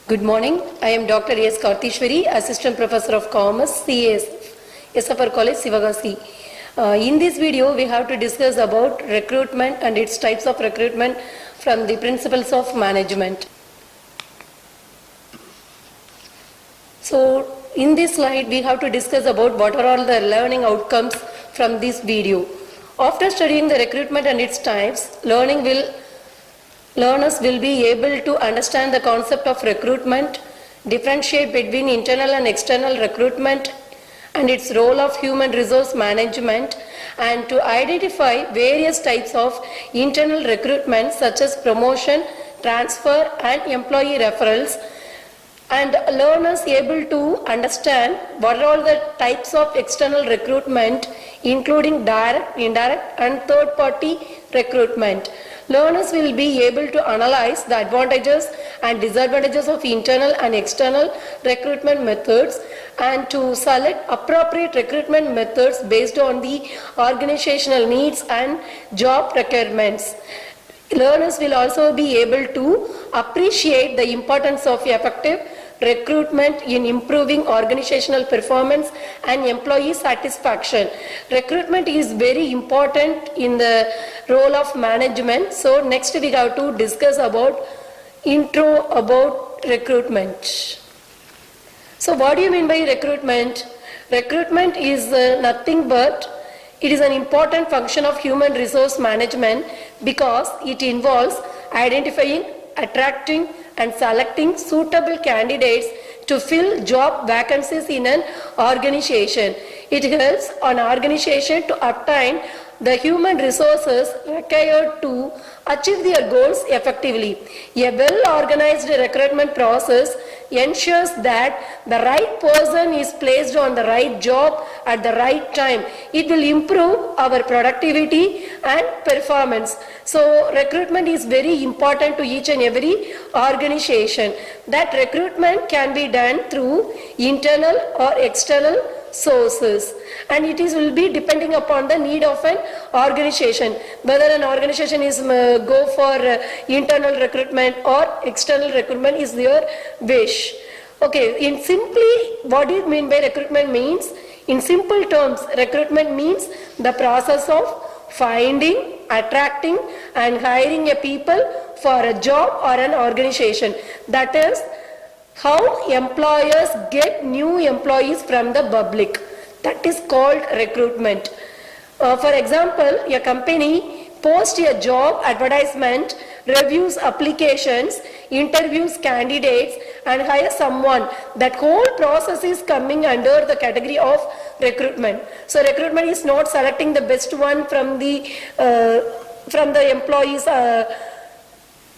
Good morning. I am Dr. S. Kartheeswari, Assistant Professor of CommerceCA, SFR College, Sivagasi. In this video, we have to discuss about recruitment and its types of recruitment from the principles of management. So, in this slide, we have to discuss about what are all the learning outcomes from this video. After studying the recruitment and its types, learners will be able to understand the concept of recruitment, differentiate between internal and external recruitment and its role of human resource management, and to identify various types of internal recruitment such as promotion, transfer and employee referrals, and learners able to understand what are all the types of external recruitment including direct, indirect and third party recruitment. Learners will be able to analyze the advantages and disadvantages of internal and external recruitment methods and to select appropriate recruitment methods based on the organizational needs and job requirements. Learners will also be able to appreciate the importance of effective recruitment in improving organizational performance and employee satisfaction. Recruitment is very important in the role of management. So next we have to discuss about intro about recruitment. So what do you mean by recruitment? Recruitment is nothing but it is an important function of human resource management because it involves identifying, attracting and selecting suitable candidates to fill job vacancies in an organization. It helps an organization to obtain the human resources required to achieve their goals effectively. A well-organized recruitment process ensures that the right person is placed on the right job at the right time. It will improve our productivity and performance. So recruitment is very important to each and every organization. That recruitment can be done through internal or external sources, and it will be depending upon the need of an organization, whether an organization is go for internal recruitment or external recruitment is their wish. Okay, in simply what do you mean by recruitment means? In simple terms, recruitment means the process of finding, attracting and hiring a people for a job or an organization. That is how employers get new employees from the public. That is called recruitment. For example, a company posts a job advertisement, reviews applications, interviews candidates and hires someone. That whole process is coming under the category of recruitment. So recruitment is not selecting the best one from the employees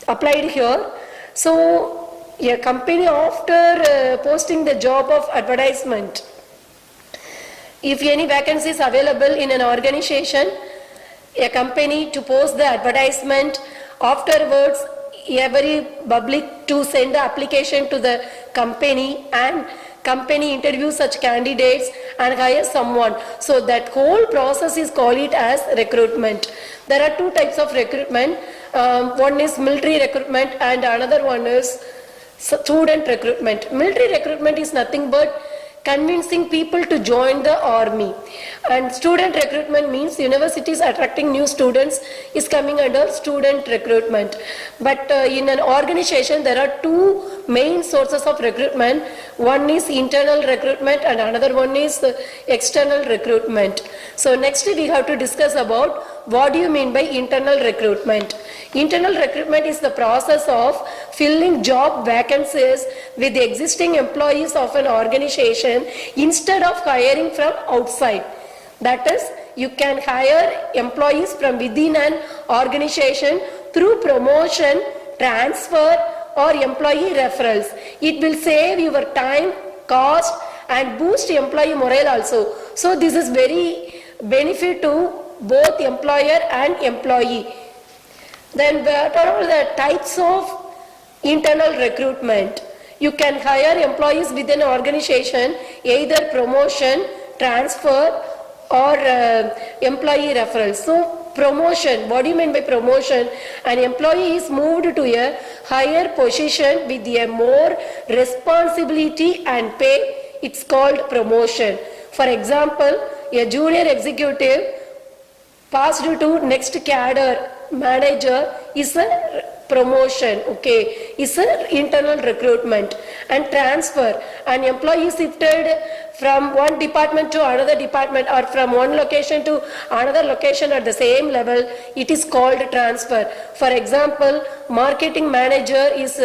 applied here. So a company after posting the job of advertisement, if any vacancy is available in an organization, a company to post the advertisement, afterwards every public to send the application to the company and company interviews such candidates and hire someone. So that whole process is called it as recruitment. There are two types of recruitment. One is military recruitment and another one is student recruitment. Military recruitment is nothing but convincing people to join the army, and student recruitment means universities attracting new students is coming under student recruitment. But in an organization there are two main sources of recruitment. One is internal recruitment and another one is external recruitment. So next we have to discuss about what do you mean by internal recruitment. Internal recruitment is the process of filling job vacancies with the existing employees of an organization instead of hiring from outside. That is, you can hire employees from within an organization through promotion, transfer or employee referrals. It will save your time, cost and boost employee morale also. So this is very benefit to both employer and employee. Then what are all the types of internal recruitment? You can hire employees within an organization, either promotion, transfer or employee referrals. So Promotion. What do you mean by promotion? An employee is moved to a higher position with a more responsibility and pay. It's called promotion. For example, a junior executive passed to next cadre manager is a promotion, okay, is a internal recruitment. And transfer, an employee shifted from one department to another department or from one location to another location at the same level, it is called transfer. For example, marketing manager is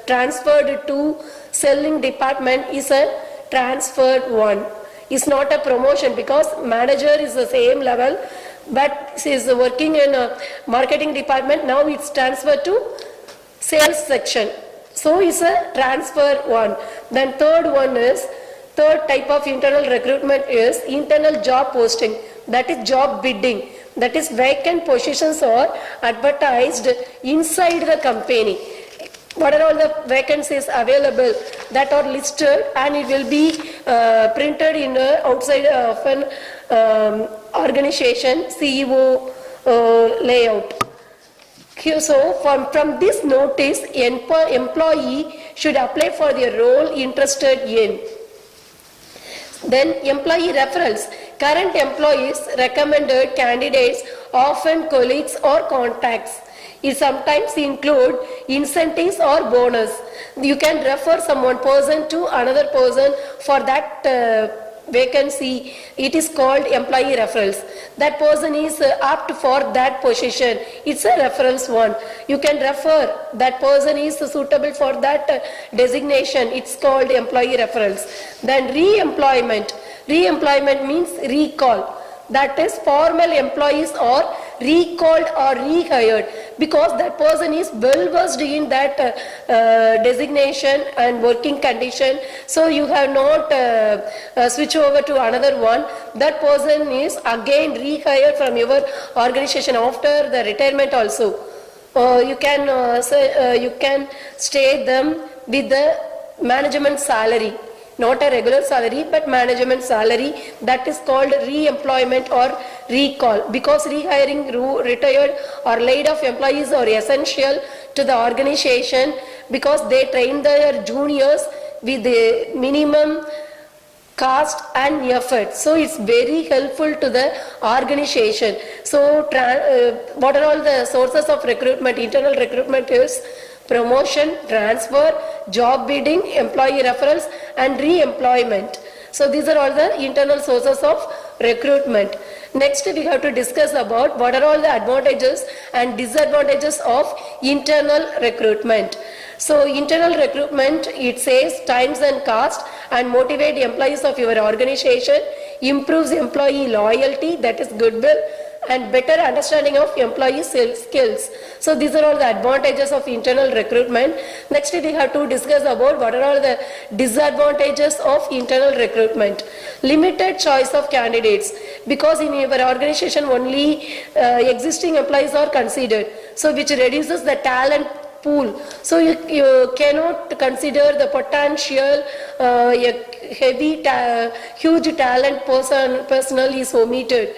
transferred to selling department is a transferred one. It's not a promotion because manager is the same level, but she is working in a marketing department. Now it's transferred to sales section. So it's a transfer one. Then third type of internal recruitment is internal job posting. That is job bidding. That is vacant positions are advertised inside the company. What are all the vacancies available that are listed, and it will be printed in outside of an organization CEO layout. So from this notice, employee should apply for the role interested in. Then employee referrals. Current employees recommended candidates, often colleagues or contacts. It sometimes include incentives or bonus. You can refer someone person to another person for that vacancy. It is called employee referrals. That person is apt for that position. It's a reference one. You can refer that person is suitable for that designation. It's called employee referrals. Then re-employment. Re-employment means recall. That is, former employees are recalled or rehired because that person is well versed in that designation and working condition. So you have not switch over to another one. That person is again rehired from your organization after the retirement also. You can stay them with the management salary. Not a regular salary but management salary. That is called re-employment or recall, because rehiring retired or laid off employees are essential to the organization because they train their juniors with the minimum cost and effort. So it's very helpful to the organization. So what are all the sources of recruitment? Internal recruitment is promotion, transfer, job bidding, employee referrals and re-employment. So these are all the internal sources of recruitment. Next we have to discuss about what are all the advantages and disadvantages of internal recruitment. So internal recruitment, it saves times and cost and motivate employees of your organization, improves employee loyalty, that is goodwill, and better understanding of employee skills. So these are all the advantages of internal recruitment. Next we have to discuss about what are all the disadvantages of internal recruitment. Limited choice of candidates, because in your organization only existing employees are considered, so which reduces the talent pool. So you cannot consider the potential huge talent personnel is omitted.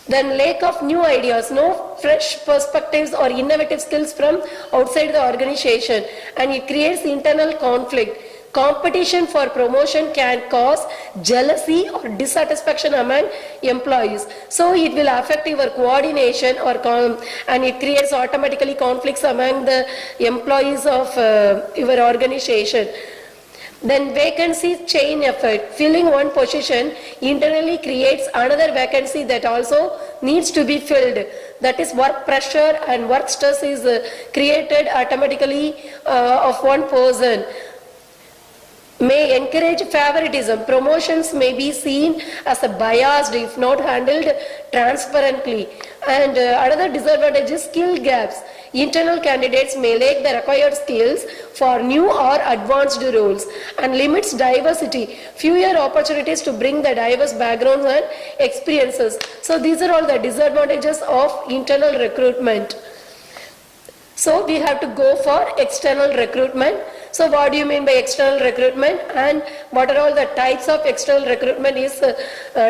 Then lack of new ideas, no fresh perspectives or innovative skills from outside the organization, and it creates internal conflict. Competition for promotion can cause jealousy or dissatisfaction among employees. So it will affect your coordination and it creates automatically conflicts among the employees of your organization. Then vacancy chain effect. Filling one position internally creates another vacancy that also needs to be filled. That is, work pressure and work stress is created automatically of one person. May encourage favoritism. Promotions may be seen as a biased if not handled transparently. And another disadvantage is skill gaps. Internal candidates may lack the required skills for new or advanced roles, and limits diversity. Fewer opportunities to bring the diverse backgrounds and experiences. So these are all the disadvantages of internal recruitment. So we have to go for external recruitment. So what do you mean by external recruitment, and what are all the types of external recruitment is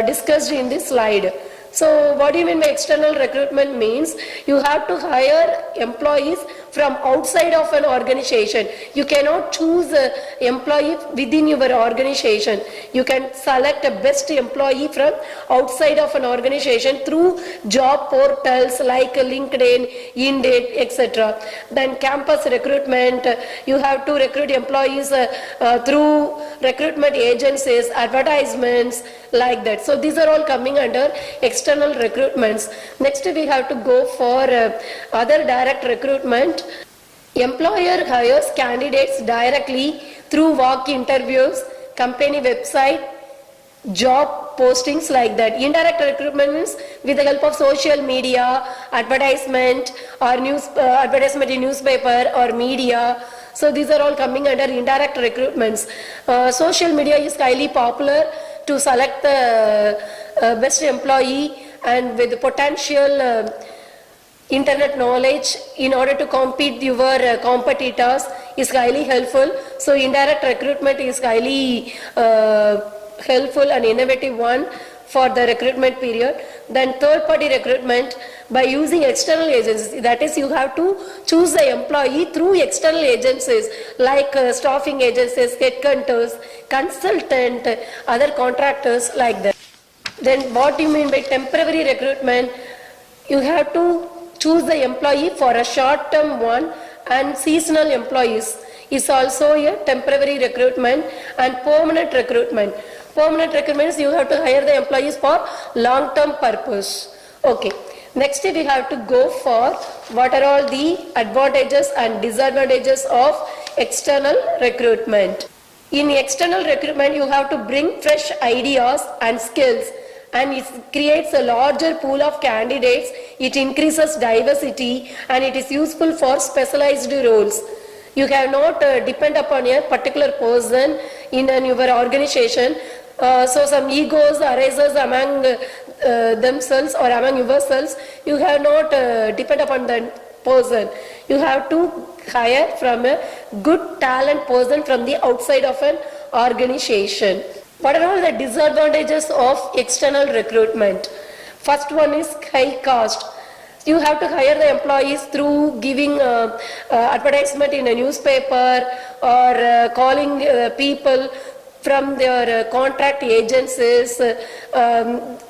discussed in this slide. So what do you mean by external recruitment means? You have to hire employees from outside of an organization. You cannot choose an employee within your organization. You can select a best employee from outside of an organization through job portals like LinkedIn, Indeed, etc. Then campus recruitment, you have to recruit employees through recruitment agencies, advertisements, like that. So these are all coming under external recruitments. Next we have to go for other direct recruitment. Employer hires candidates directly through walk interviews, company website, job postings, like that. Indirect recruitment means with the help of social media, advertisement or advertisement in newspaper or media. So these are all coming under indirect recruitments. Social media is highly popular to select the best employee and with potential internet knowledge in order to compete your competitors is highly helpful. So indirect recruitment is highly helpful and innovative one for the recruitment period. Then third party recruitment by using external agencies, that is you have to choose the employee through external agencies like staffing agencies, headhunters, consultant, other contractors, like that. Then what do you mean by temporary recruitment? You have to choose the employee for a short term one, and seasonal employees is also a temporary recruitment. And permanent recruitment. Permanent recruitment is you have to hire the employees for long term purpose. Okay. Next we have to go for what are all the advantages and disadvantages of external recruitment. In external recruitment you have to bring fresh ideas and skills, and it creates a larger pool of candidates. It increases diversity and it is useful for specialized roles. You cannot depend upon a particular person in your organization. So some egos arises among themselves or among yourselves. You have not depend upon that person. You have to hire from a good talent person from the outside of an organization. What are all the disadvantages of external recruitment? First one is high cost. You have to hire the employees through giving advertisement in a newspaper or calling people from their contract agencies.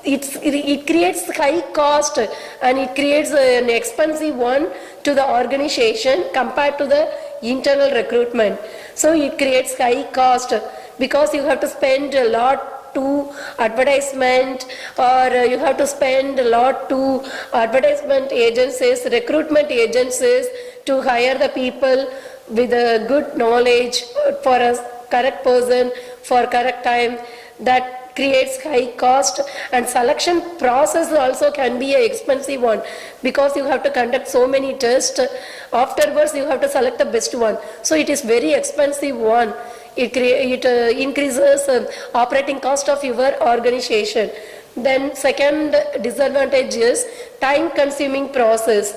It creates high cost and it creates an expensive one to the organization compared to the internal recruitment. So it creates high cost because you have to spend a lot to advertisement, or you have to spend a lot to advertisement agencies, recruitment agencies to hire the people with a good knowledge for a correct person for correct time. That creates high cost, and selection process also can be an expensive one because you have to conduct so many tests. Afterwards you have to select the best one, so it is very expensive one. It increases operating cost of your organization. Then second disadvantage is time consuming process.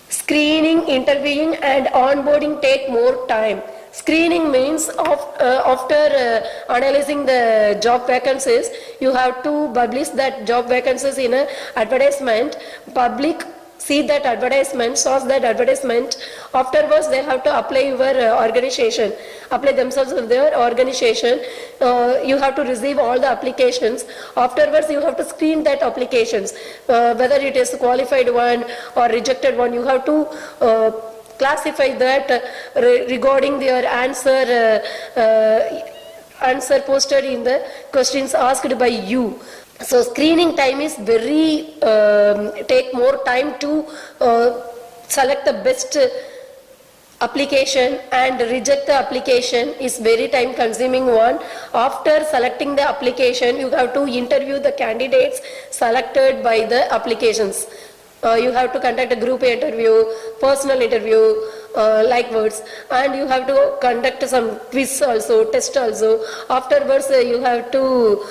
Screening, interviewing and onboarding take more time. Screening means after analyzing the job vacancies, you have to publish that job vacancies in an advertisement. Public see that advertisement, source that advertisement. Afterwards they have to apply your organization, apply themselves in their organization. You have to receive all the applications. Afterwards you have to screen that applications, whether it is qualified one or rejected one. You have to classify that regarding their answer posted in the questions asked by you. So screening time is very take more time to select the best application, and reject the application is very time consuming one. After selecting the application you have to interview the candidates selected by the applications. You have to conduct a group interview, personal interview, like words, and you have to conduct some quiz also, test also. Afterwards, you have to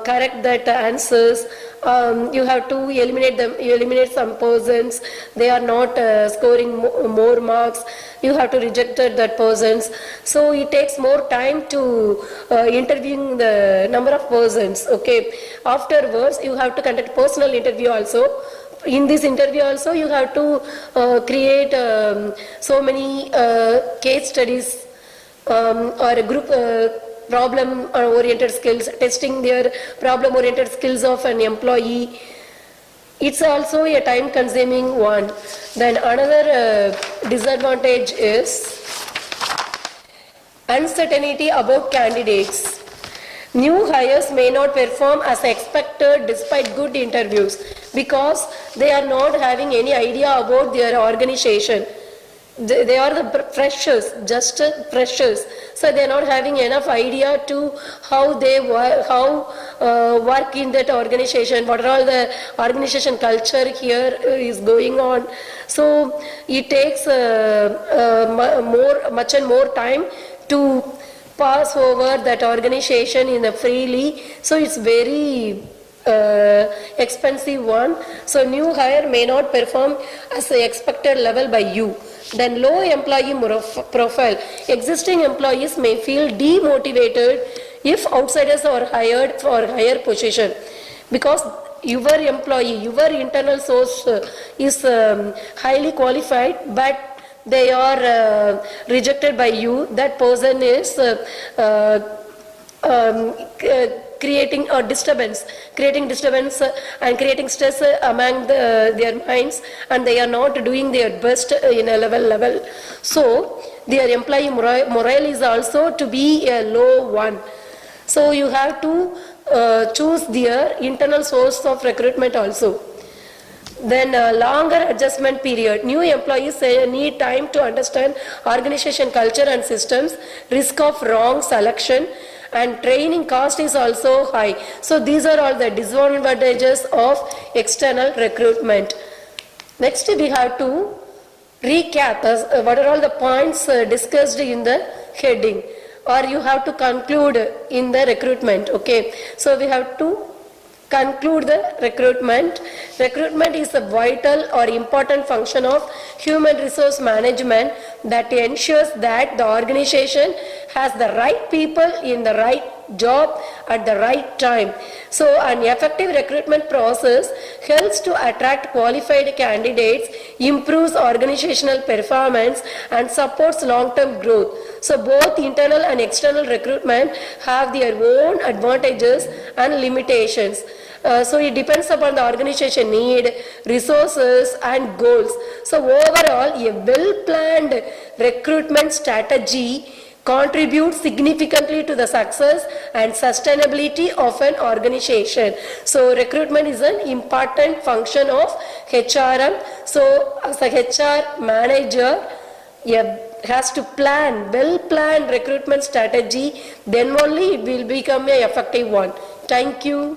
correct that answers. You have to eliminate them, eliminate some persons, they are not scoring more marks, you have to reject that persons. So it takes more time to interviewing the number of persons. Okay, afterwards you have to conduct personal interview also. In this interview also you have to create so many case studies or a group problem oriented skills, testing their problem oriented skills of an employee. It's also a time consuming one. Then another disadvantage is uncertainty about candidates. New hires may not perform as expected despite good interviews because they are not having any idea about their organization. They are the freshers, just freshers. So they are not having enough idea to how they work, work in that organization, what are all the organization culture here is going on. So it takes much and more time to pass over that organization in a freely. So it's very expensive one. So new hire may not perform as the expected level by you. Then low employee profile. Existing employees may feel demotivated if outsiders are hired for higher position, because your employee, your internal source is highly qualified, but they are rejected by you. That person is creating a disturbance, and creating stress among their minds, and they are not doing their best in a level. So their employee morale is also to be a low one. So you have to choose their internal source of recruitment also. Then longer adjustment period. New employees need time to understand organization culture and systems, risk of wrong selection, and training cost is also high. So these are all the disadvantages of external recruitment. Next we have to recap what are all the points discussed in the heading, or you have to conclude in the recruitment. Okay, so we have to conclude the recruitment. Recruitment is a vital or important function of human resource management that ensures that the organization has the right people in the right job at the right time. So an effective recruitment process helps to attract qualified candidates, improves organizational performance, and supports long-term growth. So both internal and external recruitment have their own advantages and limitations. So it depends upon the organization need, resources, and goals. So overall, a well-planned recruitment strategy contributes significantly to the success and sustainability of an organization. So recruitment is an important function of HRM. So as a HR manager, has to plan, well-planned recruitment strategy, then only it will become an effective one. Thank you.